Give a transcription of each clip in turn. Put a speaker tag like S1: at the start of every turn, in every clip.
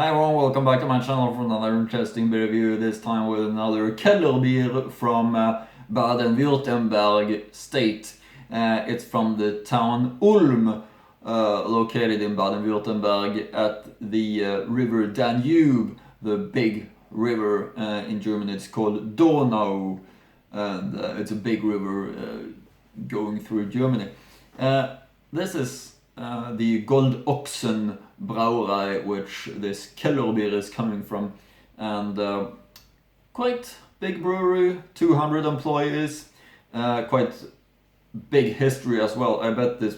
S1: Hi everyone, welcome back to my channel for another interesting beer review, this time with another Kellerbier from Baden-Württemberg state. It's from the town Ulm, located in Baden-Württemberg at the river Danube, the big river in Germany. It's called Donau, and it's a big river going through Germany. This is the Gold Ochsen Brauerei, which this Kellerbier is coming from, and quite big brewery, 200 employees, quite big history as well. I bet this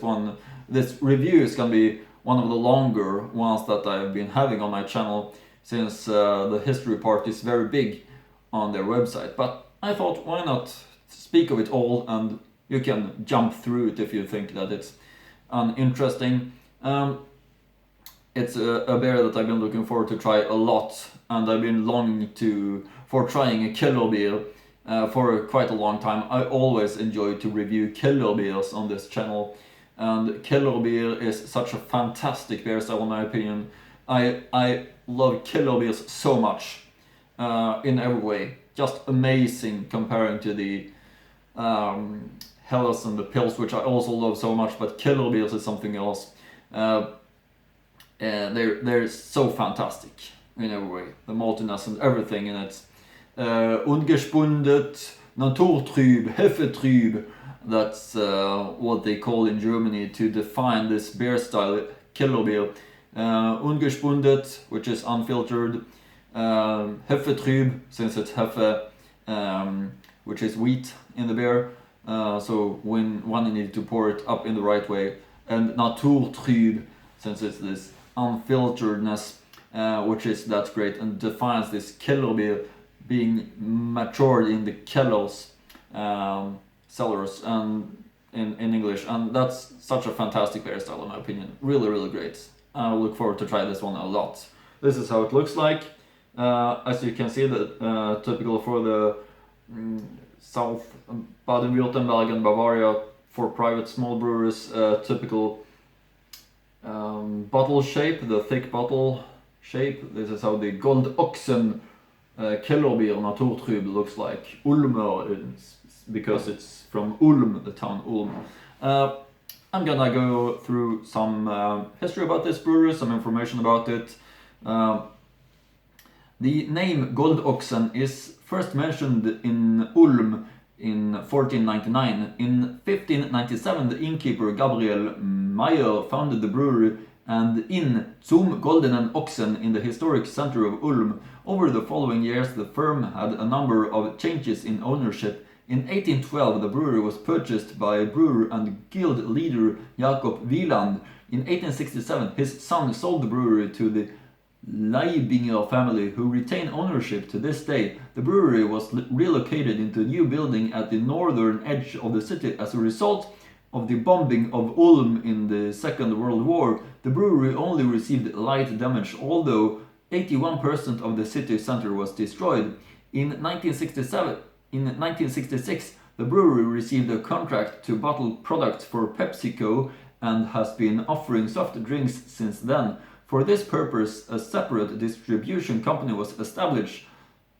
S1: review is gonna be one of the longer ones that I've been having on my channel, since the history part is very big on their website. But I thought, why not speak of it all, and you can jump through it if you think that it's uninteresting. It's a beer that I've been looking forward to try a lot, and I've been longing for trying a Kellerbier for quite a long time. I always enjoy to review Kellerbiers on this channel, and Kellerbier is such a fantastic beer style in my opinion. I love Kellerbiers so much in every way. Just amazing comparing to the Helles and the Pils, which I also love so much, but Kellerbiers is something else. They're so fantastic in every way. The maltiness and everything in it. Ungespundet, Naturtrüb, Hefetrüb. That's what they call in Germany to define this beer style, Kellerbier. Ungespundet, which is unfiltered. Hefetrüb, since it's Hefe, which is wheat in the beer. So when one needs to pour it up in the right way. And Naturtrüb, since it's this unfilteredness, which is that's great and defines this Kellerbier being matured in the Kellers cellars and in English, and that's such a fantastic beer style in my opinion. Really great. I look forward to try this one a lot. This is how it looks like. As you can see, the typical for the South Baden-Württemberg and Bavaria for private small brewers, typical bottle shape, the thick bottle shape. This is how the Gold Ochsen Kellerbier Naturtrüb looks like. Ulmer, because it's from Ulm, the town Ulm. I'm gonna go through some history about this brewery, some information about it. The name Gold Ochsen is first mentioned in Ulm in 1499. In 1597, the innkeeper Gabriel Meyer founded the brewery and Inn Zum Goldenen Ochsen in the historic center of Ulm. Over the following years, the firm had a number of changes in ownership. In 1812, the brewery was purchased by brewer and guild leader Jakob Wieland. In 1867, his son sold the brewery to the Leibinger family, who retain ownership to this day. The brewery was relocated into a new building at the northern edge of the city as a result of the bombing of Ulm in the Second World War. The brewery only received light damage, although 81% of the city center was destroyed. In 1966, the brewery received a contract to bottle products for PepsiCo and has been offering soft drinks since then. For this purpose, a separate distribution company was established,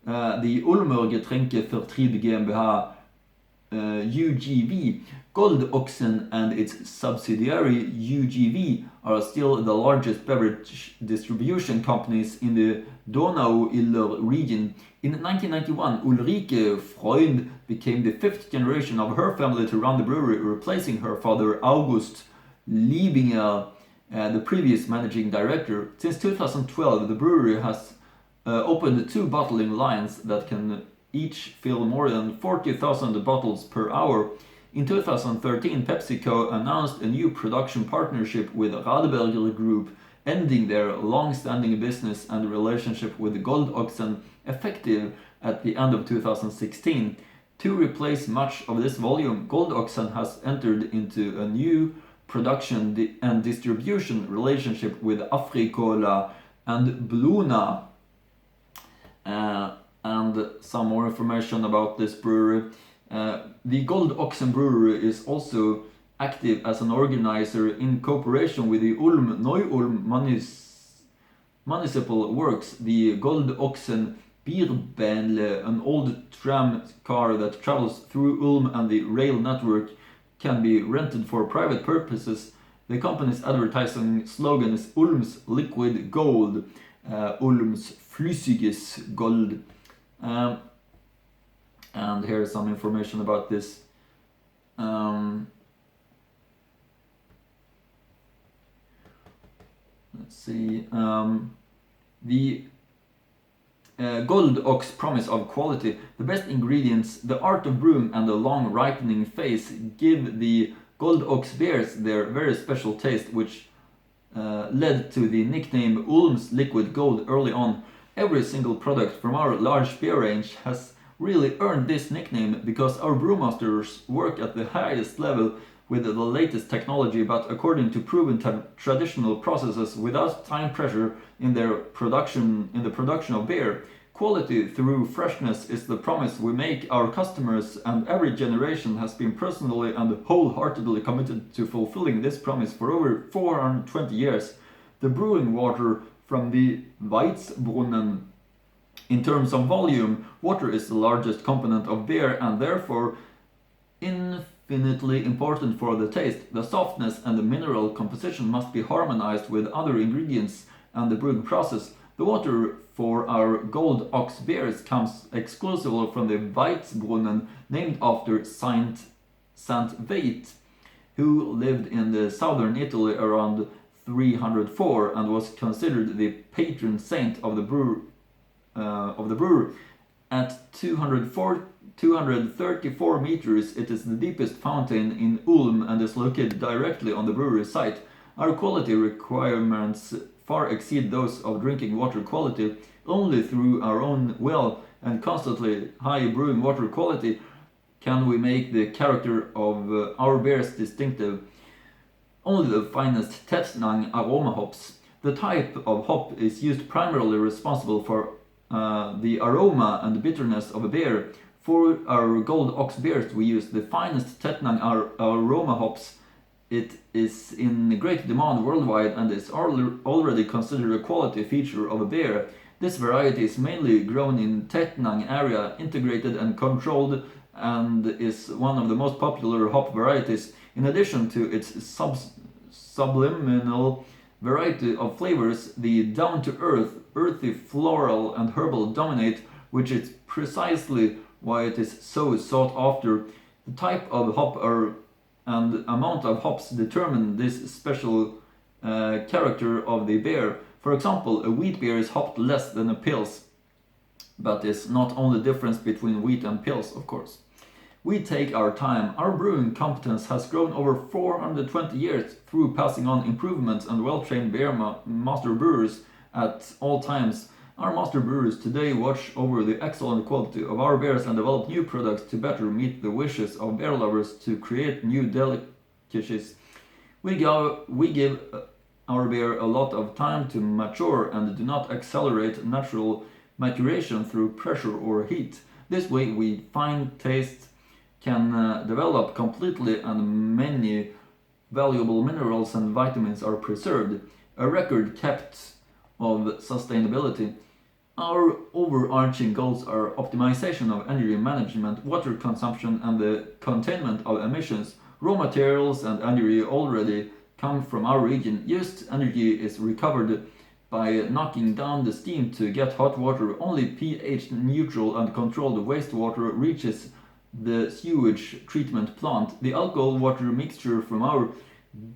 S1: the Ulmer Getränkevertrieb GmbH, UGV. Gold Ochsen and its subsidiary UGV are still the largest beverage distribution companies in the Donau-Iller region. In 1991, Ulrike Freund became the fifth generation of her family to run the brewery, replacing her father August Liebinger, the previous managing director. Since 2012, the brewery has opened 2 bottling lines that can each fill more than 40,000 bottles per hour. In 2013, PepsiCo announced a new production partnership with Radeberger Group, ending their long-standing business and relationship with Gold Ochsen, effective at the end of 2016. To replace much of this volume, Gold Ochsen has entered into a new production and distribution relationship with Afrikola and Bluna. And some more information about this brewery. The Gold Ochsen brewery is also active as an organizer in cooperation with the Ulm Neu-Ulm municipal works. The Gold Ochsen Bierbähnle, an old tram car that travels through Ulm, and the rail network can be rented for private purposes. The company's advertising slogan is Ulm's liquid gold, Ulm's flüssiges Gold. And here's some information about this. Let's see. The Gold Ox promise of quality. The best ingredients, the art of brewing, and the long ripening phase give the Gold Ox beers their very special taste, which led to the nickname Ulm's Liquid Gold early on. Every single product from our large beer range has really earned this nickname because our brewmasters work at the highest level with the latest technology, but according to proven traditional processes, without time pressure in the production of beer. Quality through freshness is the promise we make our customers, and every generation has been personally and wholeheartedly committed to fulfilling this promise for over 420 years. The brewing water from the Weizbrunnen. In terms of volume, water is the largest component of beer and therefore infinitely important for the taste. The softness and the mineral composition must be harmonized with other ingredients and the brewing process. The water for our Gold Ox beers comes exclusively from the Weizbrunnen, named after Saint Veit, who lived in the southern Italy around 304 and was considered the patron saint of the brewer. At 234 meters, it is the deepest fountain in Ulm and is located directly on the brewery site. Our quality requirements far exceed those of drinking water quality. Only through our own well and constantly high brewing water quality can we make the character of our beers distinctive. Only the finest Tettnang Aroma hops. The type of hop is used primarily responsible for the aroma and bitterness of a beer. For our Gold Ox beers we use the finest Tettnang Aroma hops. It is in great demand worldwide and is already considered a quality feature of a beer. This variety is mainly grown in Tettnang area, integrated and controlled, and is one of the most popular hop varieties. In addition to its subliminal variety of flavors, the down-to-earth, earthy, floral and herbal dominate, which is precisely why it is so sought after. The type of hop and amount of hops determine this special character of the beer. For example, a wheat beer is hopped less than a pils, but it's not only the difference between wheat and pils, of course. We take our time. Our brewing competence has grown over 420 years through passing on improvements and well-trained beer master brewers at all times. Our master brewers today watch over the excellent quality of our beers and develop new products to better meet the wishes of beer lovers to create new delicacies. We give our beer a lot of time to mature and do not accelerate natural maturation through pressure or heat. This way we find taste can develop completely and many valuable minerals and vitamins are preserved. A record kept of sustainability. Our overarching goals are optimization of energy management, water consumption and the containment of emissions. Raw materials and energy already come from our region. Used energy is recovered by knocking down the steam to get hot water. Only pH neutral and controlled wastewater reaches the sewage treatment plant. The alcohol water mixture from our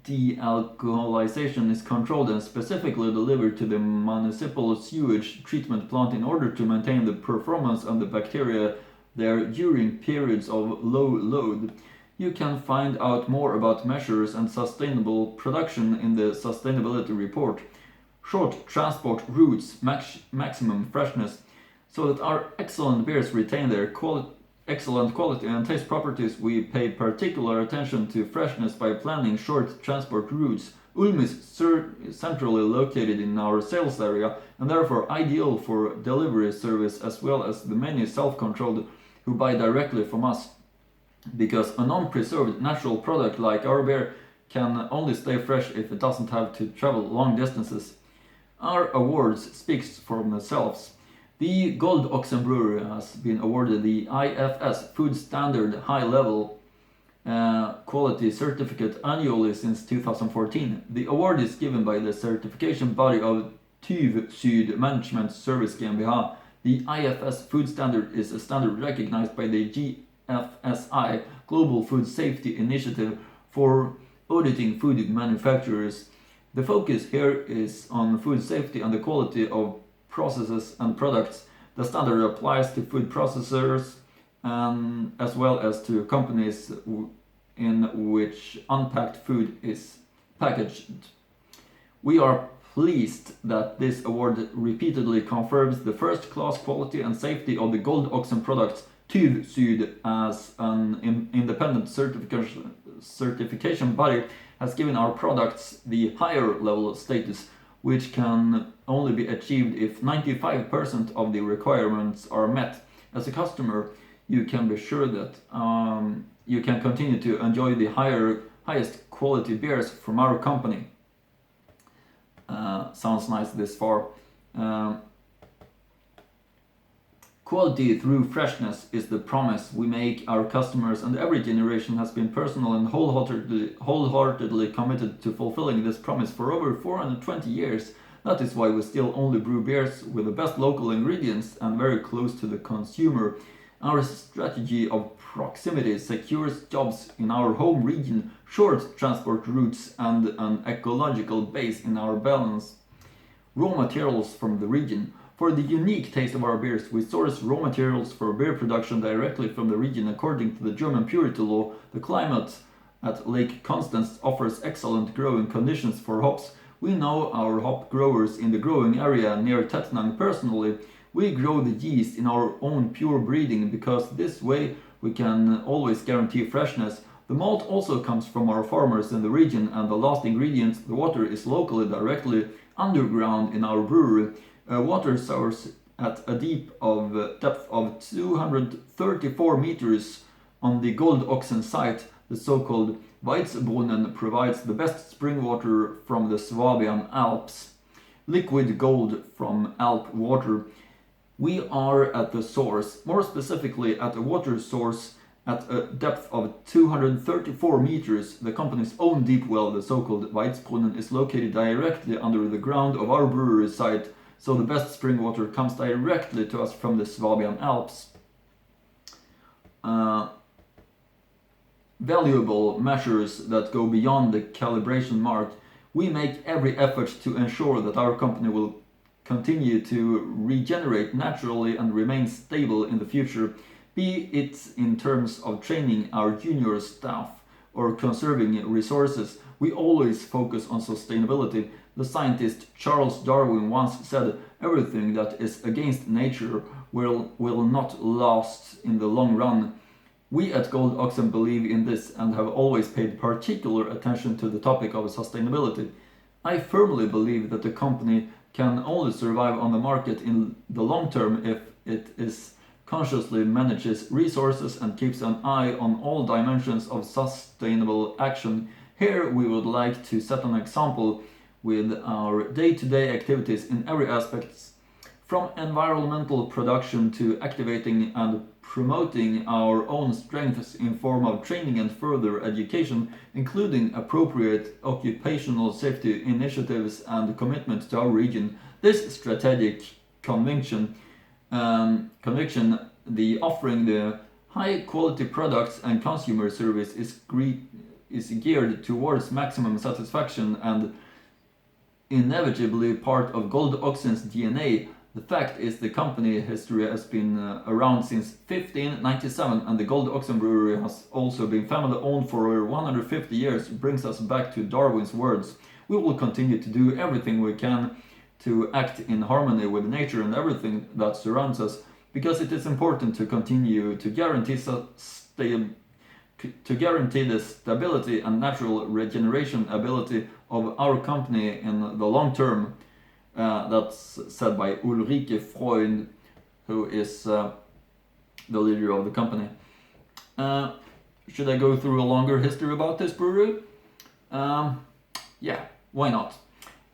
S1: dealcoholization is controlled and specifically delivered to the municipal sewage treatment plant in order to maintain the performance of the bacteria there during periods of low load. You can find out more about measures and sustainable production in the sustainability report. Short transport routes, maximum freshness. So that our excellent beers retain their excellent quality and taste properties, we pay particular attention to freshness by planning short transport routes. Ulm is centrally located in our sales area and therefore ideal for delivery service as well as the many self-controlled who buy directly from us. Because a non-preserved natural product like our beer can only stay fresh if it doesn't have to travel long distances. Our awards speaks for themselves. The Gold Ochsen Brewery has been awarded the IFS Food Standard High Level Quality Certificate annually since 2014. The award is given by the certification body of TÜV Syd Management Service GmbH. The IFS Food Standard is a standard recognized by the GFSI Global Food Safety Initiative for auditing food manufacturers. The focus here is on food safety and the quality of processes and products. The standard applies to food processors as well as to companies in which unpacked food is packaged. We are pleased that this award repeatedly confirms the first-class quality and safety of the Gold Ochsen products. TÜV Syd, as an independent certification body, has given our products the higher level status, which can only be achieved if 95% of the requirements are met. As a customer, you can be sure that you can continue to enjoy the highest quality beers from our company. Sounds nice this far. Quality through freshness is the promise we make our customers, and every generation has been personal and wholeheartedly committed to fulfilling this promise for over 420 years. That is why we still only brew beers with the best local ingredients and very close to the consumer. Our strategy of proximity secures jobs in our home region, short transport routes, and an ecological base in our balance. Raw materials from the region. For the unique taste of our beers, we source raw materials for beer production directly from the region. According to the German purity law, the climate at Lake Constance offers excellent growing conditions for hops. We know our hop growers in the growing area near Tettnang personally. We grow the yeast in our own pure breeding because this way we can always guarantee freshness. The malt also comes from our farmers in the region, and the last ingredient, the water, is locally directly underground in our brewery. A water source at a depth of 234 meters on the Gold Ochsen site, the so-called Weizbrunnen, provides the best spring water from the Swabian Alps. Liquid gold from Alp water. We are at the source, more specifically at a water source at a depth of 234 meters. The company's own deep well, the so-called Weizbrunnen, is located directly under the ground of our brewery site, so the best spring water comes directly to us from the Swabian Alps. Valuable measures that go beyond the calibration mark. We make every effort to ensure that our company will continue to regenerate naturally and remain stable in the future, be it in terms of training our junior staff or conserving resources. We always focus on sustainability. The scientist Charles Darwin once said, "Everything that is against nature will not last in the long run." We at Gold Ochsen believe in this and have always paid particular attention to the topic of sustainability. I firmly believe that the company can only survive on the market in the long term if it is consciously manages resources and keeps an eye on all dimensions of sustainable action. Here we would like to set an example with our day-to-day activities in every aspect, from environmental production to activating and promoting our own strengths in form of training and further education, including appropriate occupational safety initiatives and commitment to our region. This strategic conviction, the offering the high-quality products and consumer service is geared towards maximum satisfaction and inevitably part of Gold Ochsen's DNA. The fact is the company history has been around since 1597, and the Gold Ochsen Brewery has also been family owned for over 150 years. Brings us back to Darwin's words. We will continue to do everything we can to act in harmony with nature and everything that surrounds us, because it is important to continue to guarantee the stability and natural regeneration ability of our company in the long term. That's said by Ulrike Freund, who is the leader of the company. Should I go through a longer history about this brewery? Yeah, why not?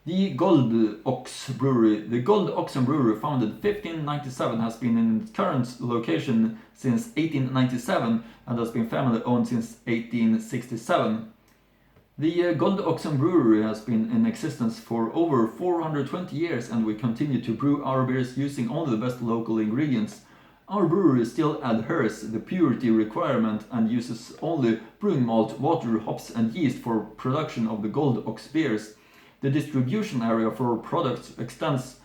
S1: The Gold Ox Brewery. The Gold Ochsen Brewery, founded 1597, has been in its current location since 1897 and has been family owned since 1867. The Gold Ochsen Brewery has been in existence for over 420 years, and we continue to brew our beers using only the best local ingredients. Our brewery still adheres the purity requirement and uses only brewing malt, water, hops and yeast for production of the Gold Ox beers. The distribution area for our products extends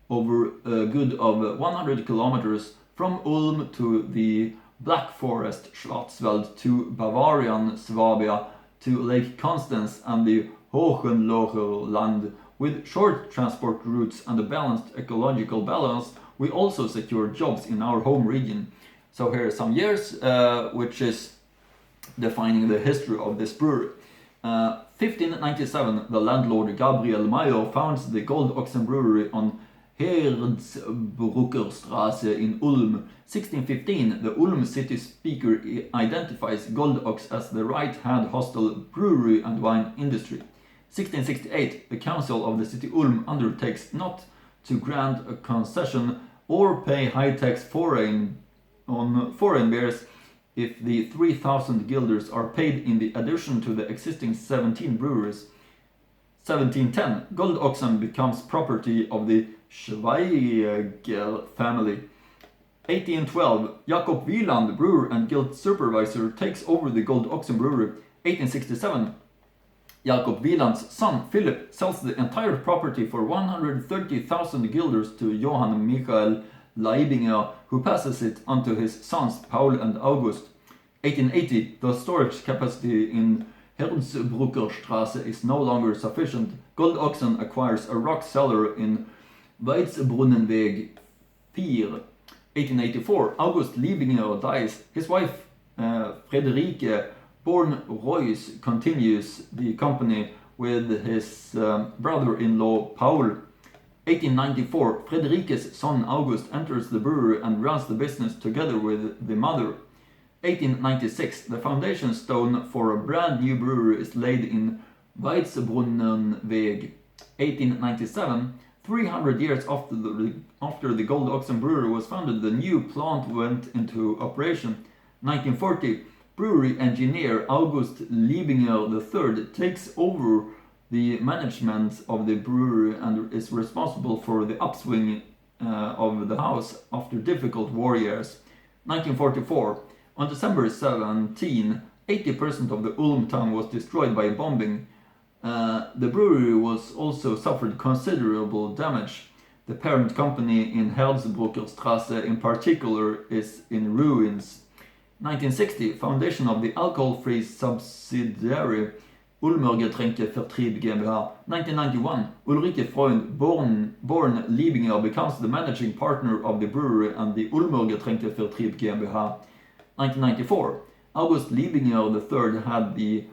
S1: over a good of 100 kilometers from Ulm to the Black Forest Schwarzwald to Bavarian Swabia to Lake Constance and the Hohenloher With short transport routes and a balanced ecological balance, we also secure jobs in our home region. So here are some years, which is defining the history of this brewery. 1597, the landlord Gabriel Mayer founds the Gold Ochsen Brewery on Herzbrucker Straße in Ulm. 1615, the Ulm city speaker identifies Gold Ox as the right-hand hostile brewery and wine industry. 1668, the council of the city Ulm undertakes not to grant a concession or pay high tax on foreign beers if the 3,000 guilders are paid in the addition to the existing 17 breweries. 1710, Gold Ochsen becomes property of the Schweiger family. 1812, Jakob Wieland, brewer and guild supervisor, takes over the Gold Ochsen Brewery. 1867, Jakob Wieland's son Philip sells the entire property for 130,000 guilders to Johann Michael Leibinger, who passes it on to his sons Paul and August. 1880, the storage capacity in Herzbrucker Straße is no longer sufficient. Gold Ochsen acquires a rock cellar in Weitzbrunnenweg 4. 1884, August Leibinger dies. His wife Friederike born Royce continues the company with his brother-in-law Paul. 1894, Friederike's son August enters the brewery and runs the business together with the mother. 1896, the foundation stone for a brand new brewery is laid in Weitzbrunnenweg. 1897, 300 years after the Gold Ochsen Brewery was founded, the new plant went into operation. 1940, brewery engineer August Leibinger III takes over the management of the brewery and is responsible for the upswing of the house after difficult war years. 1944, on December 17, 80% of the Ulm town was destroyed by bombing. The brewery was also suffered considerable damage. The parent company in Herzbrucker Straße in particular is in ruins. 1960, foundation of the alcohol-free subsidiary Ulmer Getränkevertrieb GmbH. 1991, Ulrike Freund, born Leibinger, becomes the managing partner of the brewery and the Ulmer Getränkevertrieb GmbH. 1994, August Leibinger III had the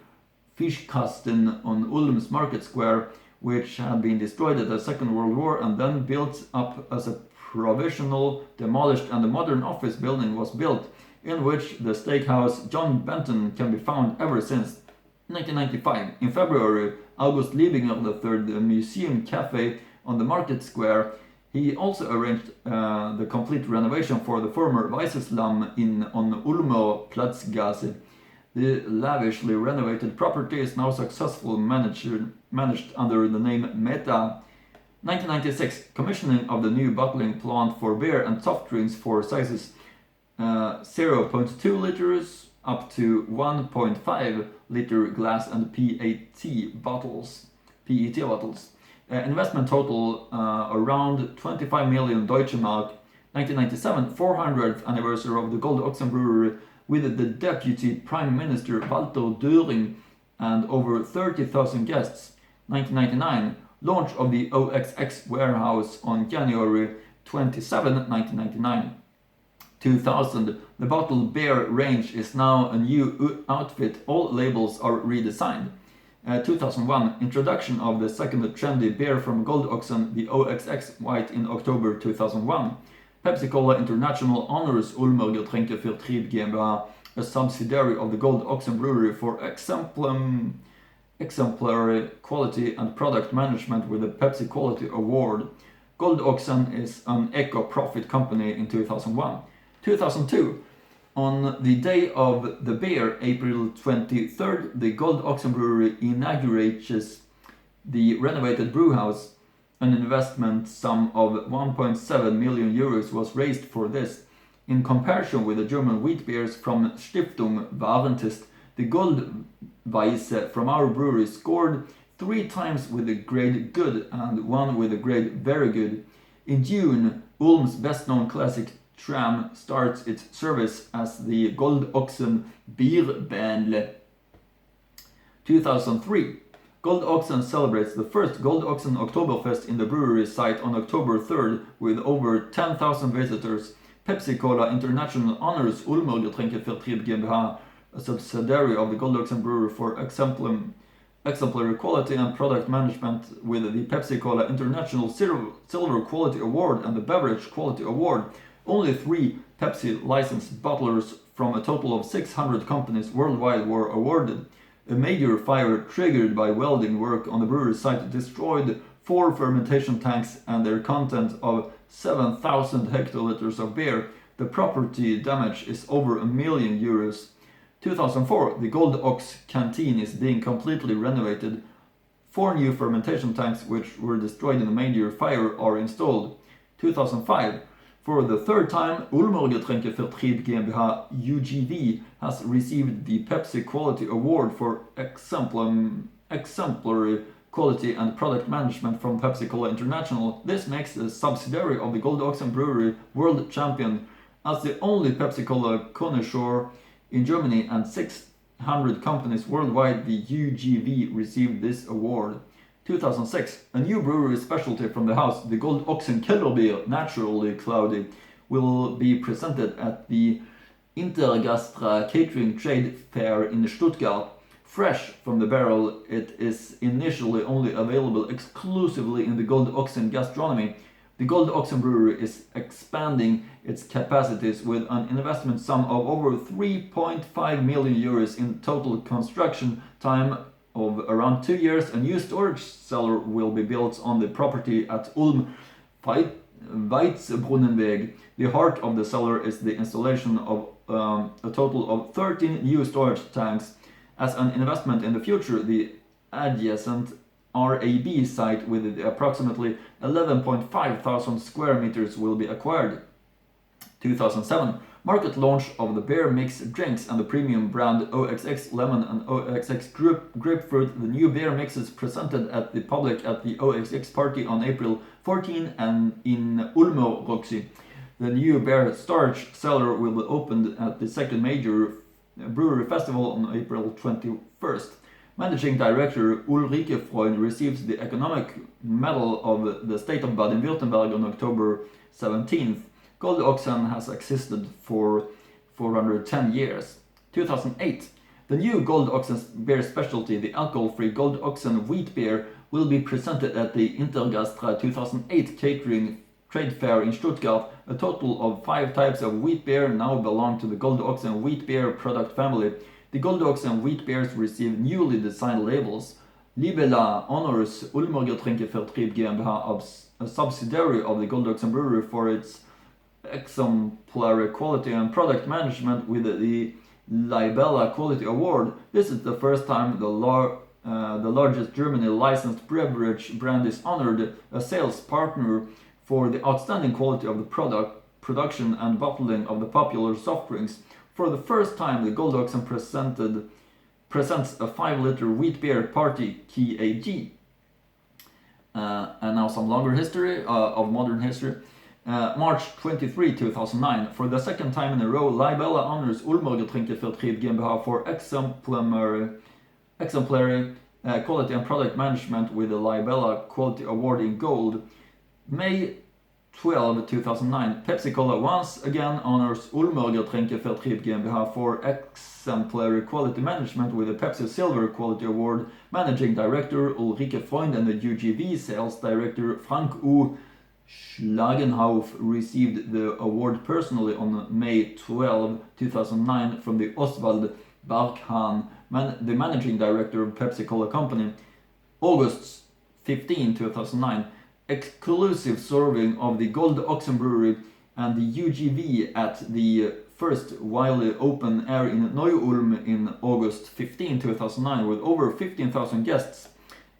S1: Fischkasten on Ulm's Market Square, which had been destroyed at the Second World War and then built up as a provisional, demolished, and a modern office building was built, in which the steakhouse John Benton can be found ever since. 1995, in February, August Leibinger III, the museum cafe on the Market Square. He also arranged the complete renovation for the former Weißesslamm on Ulmer Platzgasse. The lavishly renovated property is now successfully managed under the name Meta. 1996, commissioning of the new bottling plant for beer and soft drinks for sizes 0.2 liters up to 1.5 liter glass and PET bottles. Investment total around 25 million Deutsche Mark. 1997, 400th anniversary of the Gold Ochsen Brewery with the Deputy Prime Minister Walter Döring and over 30,000 guests. 1999, launch of the OXX warehouse on January 27, 1999. 2000, the bottled beer range is now a new outfit, all labels are redesigned. 2001, introduction of the second trendy beer from Gold Ochsen, the OXX White, in October 2001. Pepsi-Cola International honors Ulmer Getränkevertrieb GmbH, a subsidiary of the Gold Ochsen Brewery, for exemplary quality and product management with the Pepsi Quality Award. Gold Ochsen is an eco-profit company in 2001. 2002. On the day of the beer, April 23rd, the Gold Ochsen Brewery inaugurates the renovated brewhouse. An investment sum of 1.7 million euros was raised for this. In comparison with the German wheat beers from Stiftung Warentest, the Gold Weisse from our brewery scored 3 times with the grade good and 1 with the grade very good. In June, Ulm's best-known classic tram starts its service as the Gold Ochsen Bierbähnle. 2003. Gold Ochsen celebrates the first Gold Ochsen Oktoberfest in the brewery site on October 3rd with over 10,000 visitors. Pepsi Cola International honors Ulmer Getränkevertrieb GmbH, a subsidiary of the Gold Ochsen Brewery, for exemplary quality and product management with the Pepsi Cola International Silver Quality Award and the Beverage Quality Award. Only 3 Pepsi licensed bottlers from a total of 600 companies worldwide were awarded. A major fire triggered by welding work on the brewery site destroyed 4 fermentation tanks and their content of 7,000 hectoliters of beer. The property damage is over €1 million. 2004, the Gold Ox canteen is being completely renovated. 4 new fermentation tanks, which were destroyed in a major fire, are installed. 2005, for the 3rd time, Ulmer Getränkevertrieb GmbH UGV has received the Pepsi Quality Award for exemplary quality and product management from Pepsi Cola International. This makes the subsidiary of the Gold Ochsen Brewery world champion. As the only Pepsi Cola connoisseur in Germany and 600 companies worldwide, the UGV received this award. 2006. A new brewery specialty from the house, the Gold Ochsen Kellerbier, naturally cloudy, will be presented at the Intergastra Catering Trade Fair in Stuttgart. Fresh from the barrel, it is initially only available exclusively in the Gold Ochsen gastronomy. The Gold Ochsen Brewery is expanding its capacities with an investment sum of over 3.5 million euros in total construction time of around 2 years. A new storage cellar will be built on the property at Ulm Weitzbrunnenweg. The heart of the cellar is the installation of a total of 13 new storage tanks. As an investment in the future, the adjacent RAB site with approximately 11.5 thousand square meters will be acquired. 2007. Market launch of the beer mix drinks and the premium brand OXX Lemon and OXX Grapefruit. The new beer mixes presented at the public at the OXX party on April 14 and in Ulmer Roxy. The new beer storage cellar will be opened at the second major brewery festival on April 21st. Managing Director Ulrike Freund receives the Economic Medal of the State of Baden-Württemberg on October 17th. Gold Ochsen has existed for 410 years. 2008. The new Gold Ochsen beer specialty, the alcohol-free Gold Ochsen wheat beer, will be presented at the Intergastra 2008 Catering Trade Fair in Stuttgart. A total of 5 types of wheat beer now belong to the Gold Ochsen wheat beer product family. The Gold Ochsen wheat beers receive newly designed labels. Libella honors Ulmer Getränkevertrieb GmbH, a subsidiary of the Gold Ochsen Brewery, for its exemplary quality and product management with the Libella Quality Award. This is the first time the largest Germany licensed beverage brand is honored, a sales partner for the outstanding quality of the production and bottling of the popular soft drinks. For the first time, the Gold Ochsen presents a 5-liter wheat beer party KAG. And now some longer history of modern history. March 23, 2009. For the second time in a row, Libella honors Ulmer Getränkevertrieb GmbH for exemplary quality and product management with the Libella Quality Award in gold. May 12, 2009. Pepsi Cola once again honors Ulmer Getränkevertrieb GmbH for exemplary quality management with the Pepsi Silver Quality Award. Managing Director Ulrike Freund and the UGV Sales Director Frank U. Schlagenhauf received the award personally on May 12, 2009 from the Oswald Barkhahn the managing director of Pepsi Cola Company. August 15, 2009. Exclusive serving of the Gold Ochsen Brewery and the UGV at the first Wiley Open Air in Neu-Ulm in August 15, 2009 with over 15,000 guests.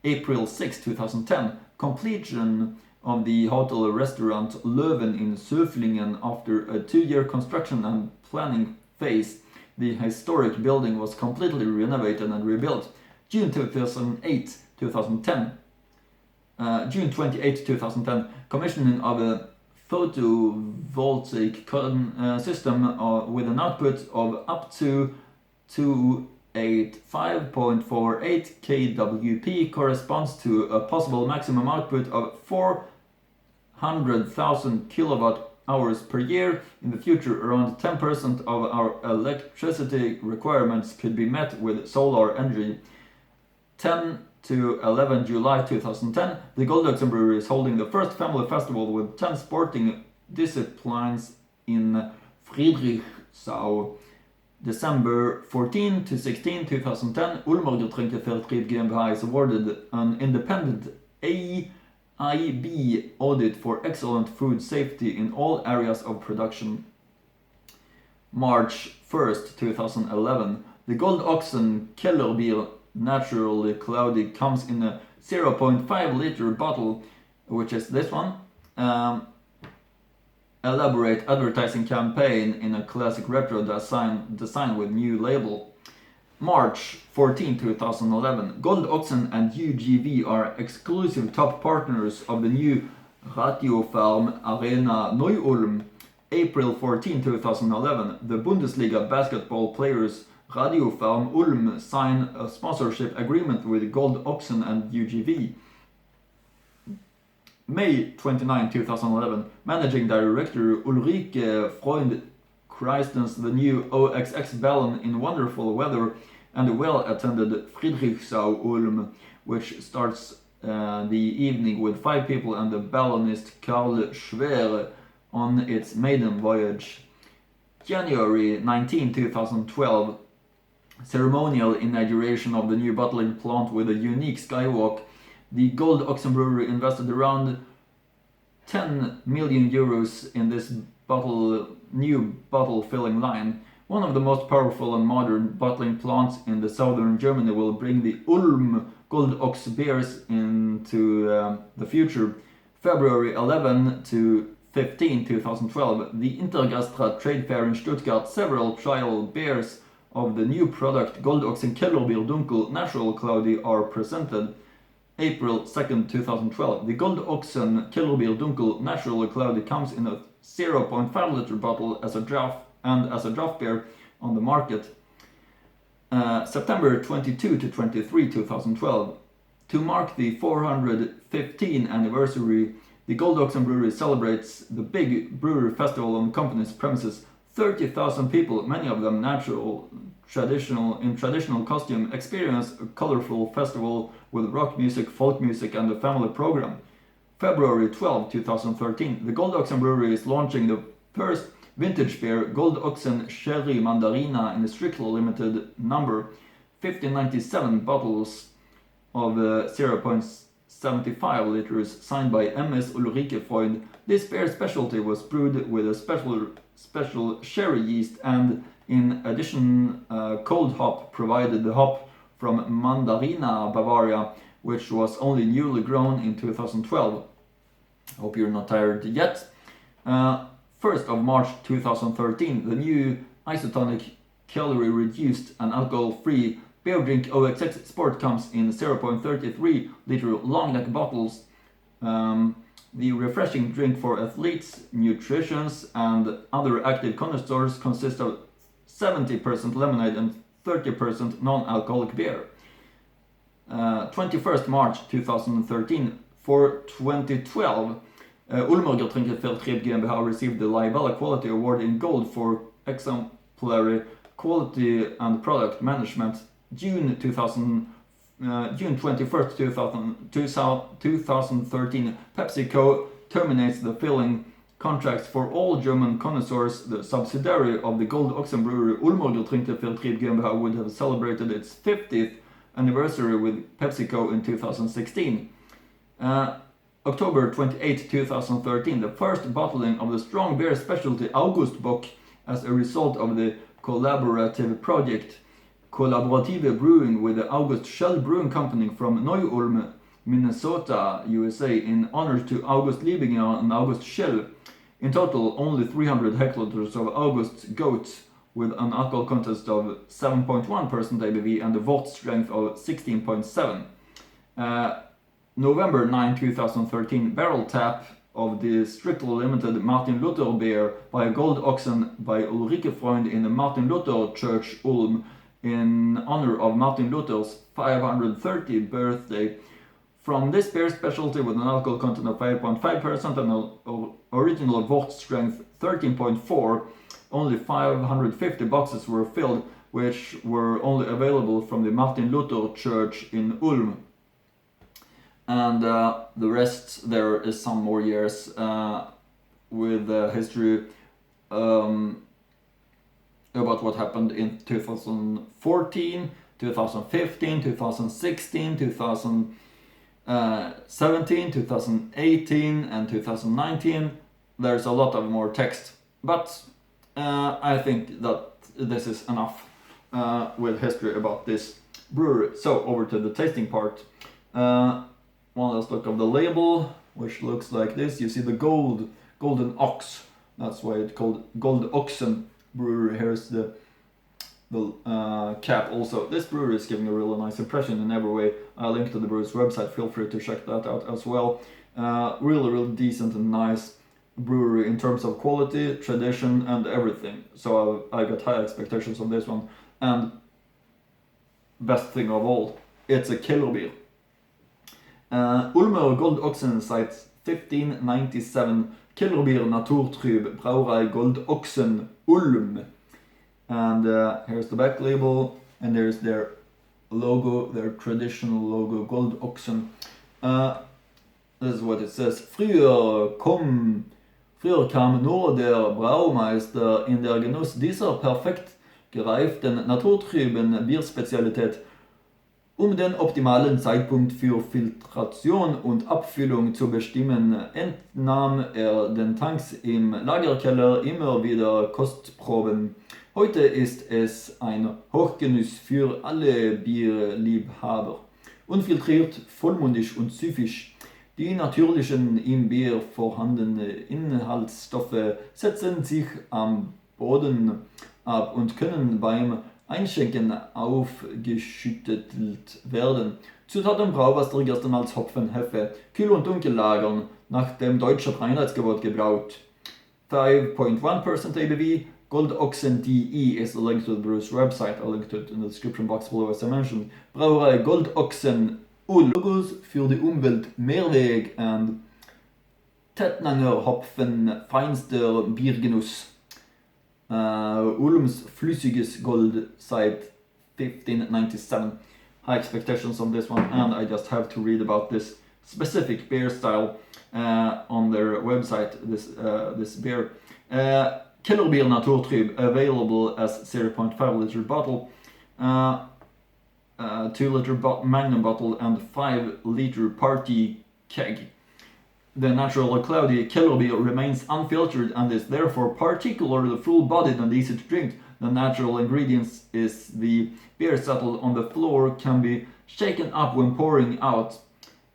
S1: April 6, 2010. Completion of the hotel restaurant Löwen in Söflingen after a 2-year construction and planning phase. The historic building was completely renovated and rebuilt. June 2008, 2010. June 28, 2010. Commissioning of a photovoltaic system with an output of up to 285.48 kWp corresponds to a possible maximum output of 400,000 kilowatt hours per year. In the future, around 10% of our electricity requirements could be met with solar energy. 10 to 11 July 2010, the Gold Ochsen Brewery is holding the first family festival with 10 sporting disciplines in Friedrichsau. December 14 to 16, 2010, Ulmer Getränkevertrieb GmbH is awarded an independent AIB audit for excellent food safety in all areas of production. March 1st, 2011, the Gold Ochsen Kellerbier naturally cloudy comes in a 0.5 liter bottle, which is this one. Elaborate advertising campaign in a classic retro design with new label. March 14, 2011. Gold Ochsen and UGV are exclusive top partners of the new Radiofarm Arena Neu-Ulm. April 14, 2011. The Bundesliga basketball players Radiofarm Ulm sign a sponsorship agreement with Gold Ochsen and UGV. May 29, 2011. Managing Director Ulrike Freund christens the new OXX ballon in wonderful weather and well-attended Friedrichsau Ulm, which starts the evening with 5 people and the ballonist Karl Schwer on its maiden voyage. January 19, 2012. Ceremonial inauguration of the new bottling plant with a unique skywalk. The Gold Ochsen Brewery invested around 10 million euros in this new bottle filling line. One of the most powerful and modern bottling plants in the southern Germany will bring the Ulm Gold Ox beers into the future. February 11 to 15, 2012, the Intergastra trade fair in Stuttgart, several trial beers of the new product Gold Ochsen Kellerbier Dunkel Natural Cloudy are presented. April 2nd, 2012. The Gold Ochsen Kellerbier Dunkel Natural Cloudy comes in a 0.5 liter bottle as a draft beer on the market. September 22 to 23, 2012. To mark the 415th anniversary, the Gold Ochsen Brewery celebrates the big brewery festival on the company's premises. 30,000 people, many of them traditional costume, experience a colorful festival with rock music, folk music and a family program. February 12, 2013, the Gold Ochsen Brewery is launching the first vintage beer, Gold Ochsen Sherry Mandarina, in a strictly limited number, 1597 bottles of 0.75 liters, signed by MS Ulrike Freund. This beer specialty was brewed with a special sherry yeast, and in addition cold hop provided. The hop from Mandarina, Bavaria, which was only newly grown in 2012. Hope you're not tired yet. 1st of March 2013, the new isotonic calorie reduced and alcohol free beer drink OXX Sport comes in 0.33 liter long neck bottles. The refreshing drink for athletes, nutritionists and other active connoisseurs consists of 70% lemonade and 30% non-alcoholic beer. 21st March 2013. For 2012, Ulmer Getränkevertrieb GmbH received the Libella Quality Award in Gold for exemplary quality and product management. June 21st, 2013, PepsiCo terminates the filling contracts for all German connoisseurs. The subsidiary of the Gold Ochsen brewery, Ulmer Getränke Vertrieb GmbH, would have celebrated its 50th anniversary with PepsiCo in 2016. October 28, 2013, the first bottling of the strong beer specialty Augustbock as a result of the collaborative project Collaborative Brewing with the August Shell Brewing Company from Neu-Ulm, Minnesota, USA, in honor to August Liebinger and August Shell. In total, only 300 hectoliters of August's goats with an alcohol content of 7.1% ABV and a wort strength of 16.7. November 9, 2013, barrel tap of the strictly limited Martin Luther beer by Gold Ochsen by Ulrike Freund in the Martin Luther Church, Ulm, in honor of Martin Luther's 530th birthday. From this beer specialty with an alcohol content of 5.5% and an original wort strength 13.4, only 550 boxes were filled, which were only available from the Martin Luther Church in Ulm. And the rest, there is some more years with history about what happened in 2014, 2015, 2016, 2017, 2018 and 2019. There's a lot of more text, but I think that this is enough with history about this brewery. So over to the tasting part. One last look of the label, which looks like this. You see the golden ox. That's why it's called Gold Ochsen Brewery. Here's the cap also. This brewery is giving a really nice impression in every way. I'll link to the brewery's website. Feel free to check that out as well. Really decent and nice brewery in terms of quality, tradition and everything. So I got high expectations of this one. And best thing of all, it's a Kellerbier. Ulmer Gold Ochsen seit 1597, Kellerbier Naturtrüb, Brauerei Gold Ochsen, Ulm. And here's the back label, and there's their logo, their traditional logo, Gold Ochsen. This is what it says. Früher kam nur der Braumeister in der Genuss dieser perfekt gereiften naturtrüben Bierspezialität. Den optimalen Zeitpunkt für Filtration und Abfüllung zu bestimmen, entnahm den Tanks im Lagerkeller immer wieder Kostproben. Heute ist es ein Hochgenuss für alle Bierliebhaber. Unfiltriert, vollmundig und süffig. Die natürlichen im Bier vorhandenen Inhaltsstoffe setzen sich am Boden ab und können beim Einschenken aufgeschüttet werden. Zutaten Brauwasser, Gerstenmalz, Hopfen, Hefe, Kühl- und Dunkel lagern, nach dem deutschen Reinheitsgebot gebraut. 5.1% ABV. Gold Ochsen DE is a link to the brewer's website. I'll link to it in the description box below as I mentioned. Brauerei Gold Ochsen Ulm. Logos für die Umwelt Mehrweg and Tettnanger Hopfen feinster Biergenuss. Ulm's flüssiges Gold seit 1597. High expectations on this one, and I just have to read about this specific beer style on their website. This beer, Kellerbier Naturtrüb, available as 0.5 liter bottle, 2 liter Magnum bottle, and 5 liter party keg. The naturally cloudy Kellerbier remains unfiltered and is therefore particularly full-bodied and easy to drink. The natural ingredients is the beer settled on the floor, can be shaken up when pouring out.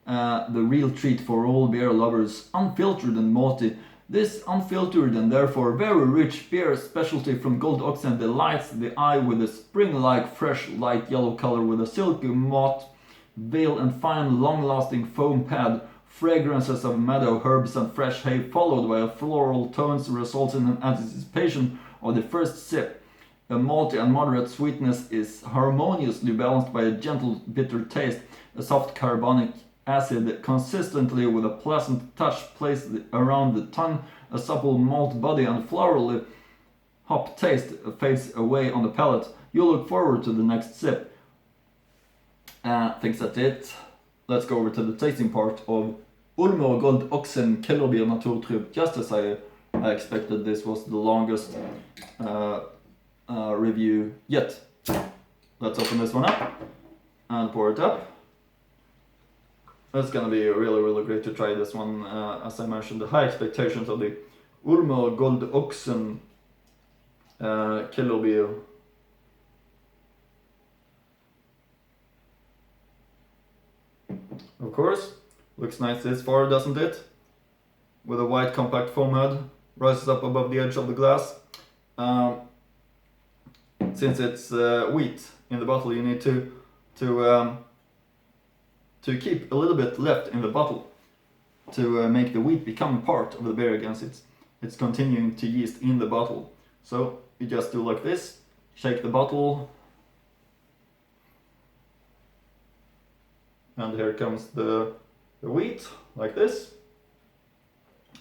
S1: The real treat for all beer lovers, unfiltered and malty. This unfiltered and therefore very rich beer specialty from Gold Ochsen delights the eye with a spring-like fresh light yellow color with a silky moth veil and fine long-lasting foam pad. Fragrances of meadow herbs and fresh hay followed by a floral tones results in an anticipation of the first sip. A malty and moderate sweetness is harmoniously balanced by a gentle bitter taste, a soft carbonic acid consistently with a pleasant touch placed around the tongue, a supple malt body and florally hop taste fades away on the palate. You look forward to the next sip. I think that's it. Let's go over to the tasting part of Ulmer Gold Ochsen Kellerbier Naturtrüb, just as I I expected this was the longest review yet. Let's open this one up and pour it up. It's gonna be really great to try this one. As I mentioned, the high expectations of the Aroma Gold Ochsen Kellerbier. Of course, looks nice this far, doesn't it? With a white compact foam head, rises up above the edge of the glass. Since it's wheat in the bottle, you need to keep a little bit left in the bottle to make the wheat become part of the beer again. It's continuing to yeast in the bottle. So you just do like this, shake the bottle, and here comes the wheat, like this.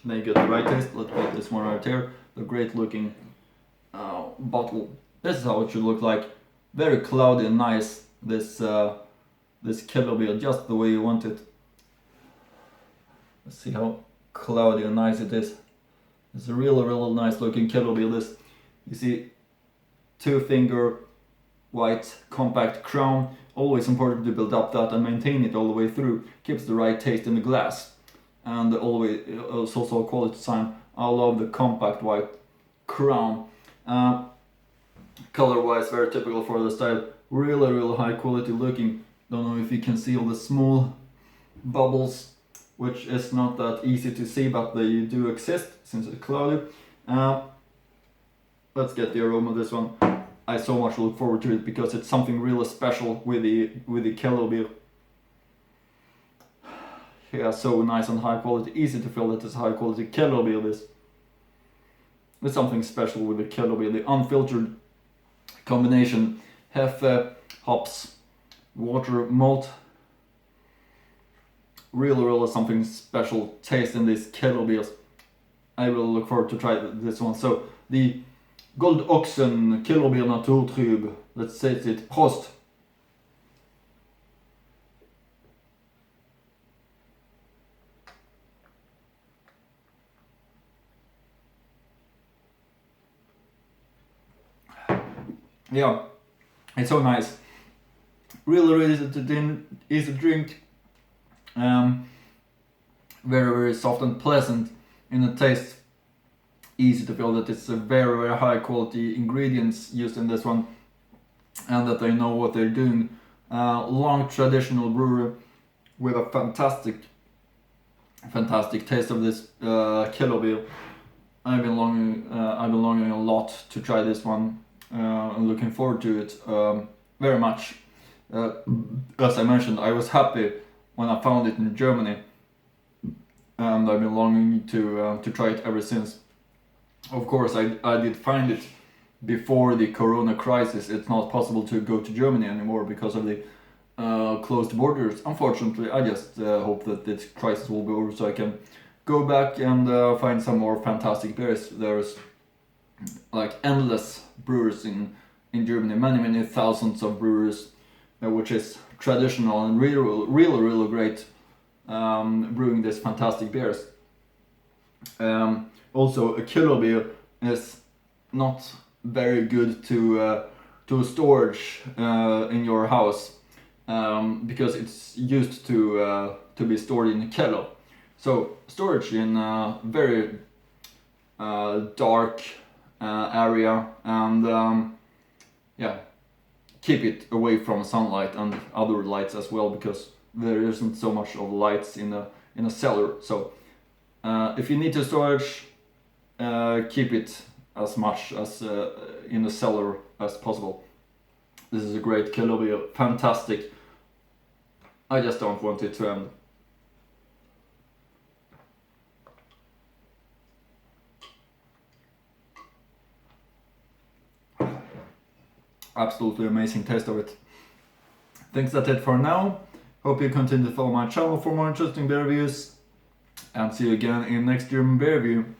S1: Then you get the right taste. Let's put this one right here, the great looking bottle. This is how it should look like. Very cloudy and nice, this Kellerbier, just the way you want it. Let's see how cloudy and nice it is. It's a really nice looking Kellerbier. This, you see, 2-finger white compact crown. Always important to build up that and maintain it all the way through. Keeps the right taste in the glass. And always also a quality sign. I love the compact white crown. Color wise, very typical for the style. Really high quality looking. Don't know if you can see all the small bubbles, which is not that easy to see, but they do exist since it's cloudy. Let's get the aroma of this one. I so much look forward to it because it's something really special with the Kellerbier. Yeah, so nice and high quality. Easy to feel that it's high quality Kellerbier. There's something special with the Kellerbier. The unfiltered combination, Hefe, hops, water, malt. Really something special taste in these Kellerbiers. I really look forward to try this one. So the Gold Ochsen Kellerbier Naturtrüb. Let's say it. Prost! Yeah, it's so nice. Really easy to drink. Very soft and pleasant in the taste. Easy to feel that it's a very high quality ingredients used in this one, and that they know what they're doing. Long traditional brewery with a fantastic taste of this Kellerbier. I've been longing a lot to try this one. I'm looking forward to it very much. As I mentioned, I was happy when I found it in Germany, and I've been longing to try it ever since. Of course, I did find it before the Corona crisis. It's not possible to go to Germany anymore because of the closed borders. Unfortunately, I just hope that this crisis will be over so I can go back and find some more fantastic beers. There's like endless brewers in Germany, many thousands of brewers, which is traditional and really great brewing these fantastic beers. Also, a Kellerbier is not very good to storage in your house because it's used to be stored in a cellar. So storage in a very dark area, and keep it away from sunlight and other lights as well, because there isn't so much of lights in a cellar. So if you need to storage, keep it as much as in the cellar as possible. This is a great Kellerbier, fantastic. I just don't want it to end. Absolutely amazing taste of it. Thanks, that's it for now. Hope you continue to follow my channel for more interesting beer reviews, and see you again in next German beer review.